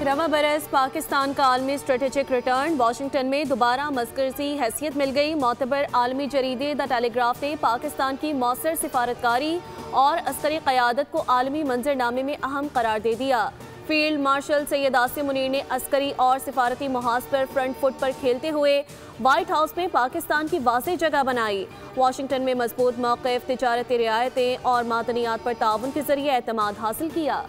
11वां बरस पाकिस्तान का आलमी स्ट्रेटेजिक रिटर्न। वाशिंगटन में दोबारा मज़करसी हैसियत मिल गई। मोतबर आलमी जरीदे द टेलीग्राफ ने पाकिस्तान की मौसर सिफारतकारी और अस्करी क़यादत को आलमी मंजरनामे में अहम करार दे दिया। फील्ड मार्शल सैयद आसिम मुनीर ने अस्करी और सिफारती महाज पर फ्रंट फुट पर खेलते हुए व्हाइट हाउस में पाकिस्तान की वाज़ेह जगह बनाई। वाशिंगटन में मजबूत मौक़िफ़, तिजारती रियायतें और मादनियात पर ताउन के जरिए एतमाद हासिल किया।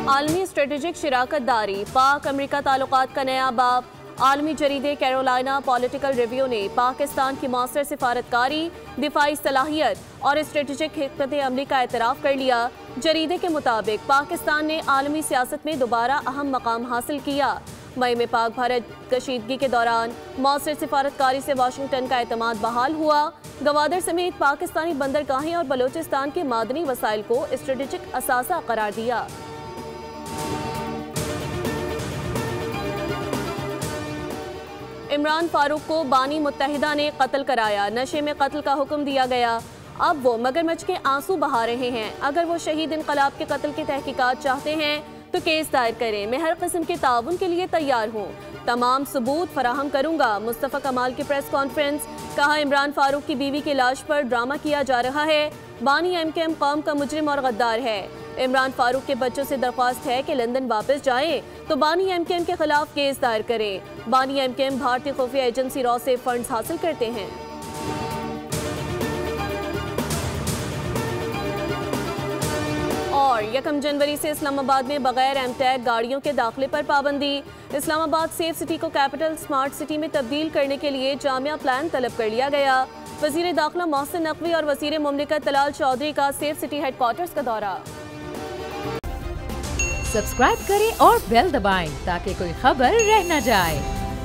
आलमी स्ट्रेटेजिक शिराकत दारी, पाक अमरीका ताल्लुकात का नया बाब। आलमी जरीदे कैरोलिना पॉलिटिकल रिव्यू ने पाकिस्तान की मौसर सिफारतकारी, दिफाई सलाहियत और स्ट्रेटेजिक हिकमत अमली का एतराफ़ कर लिया। जरीदे के मुताबिक पाकिस्तान ने आलमी सियासत में दोबारा अहम मकाम हासिल किया। मई में पाक भारत कशीदगी के दौरान मौसर सिफारतकारी से वाशिंगटन का एतमाद बहाल हुआ। गवादर समेत पाकिस्तानी बंदरगाहें और बलोचिस्तान के मादनी वसाइल को स्ट्रेटेजिक असासा करार दिया। इमरान फारूक को बानी मुत्तहिदा ने कत्ल कराया। नशे में कत्ल का हुक्म दिया गया। अब वो मगरमच्छ के आंसू बहा रहे हैं। अगर वो शहीद इनकलाब के कत्ल की तहकीकात चाहते हैं तो केस दायर करें। मैं हर किस्म के ताउन के लिए तैयार हूँ। तमाम सबूत फराहम करूँगा। मुस्तफ़ा कमाल की प्रेस कॉन्फ्रेंस। कहा, इमरान फारूक की बीवी की लाश पर ड्रामा किया जा रहा है। बानी एमकेएम कौम का मुजरिम और गद्दार है। इमरान फारूक के बच्चों से दरख्वास्त है कि लंदन वापस जाएं तो बानी एमकेएम के खिलाफ केस दायर करें। बानी एमकेएम भारतीय खुफिया एजेंसी रॉ से फंड्स हासिल करते हैं। और 1 जनवरी से इस्लामाबाद में बगैर एमटैग गाड़ियों के दाखिले पर पाबंदी। इस्लामाबाद सेफ सिटी को कैपिटल स्मार्ट सिटी में तब्दील करने के लिए जामिया प्लान तलब कर लिया गया। वजीर दाखिला मोहसिन नकवी और वजीर मुमलिकत तलाल चौधरी का सेफ सिटी हेडक्वार्टर्स का दौरा। सब्सक्राइब करें और बेल दबाएं ताकि कोई खबर रह न जाए।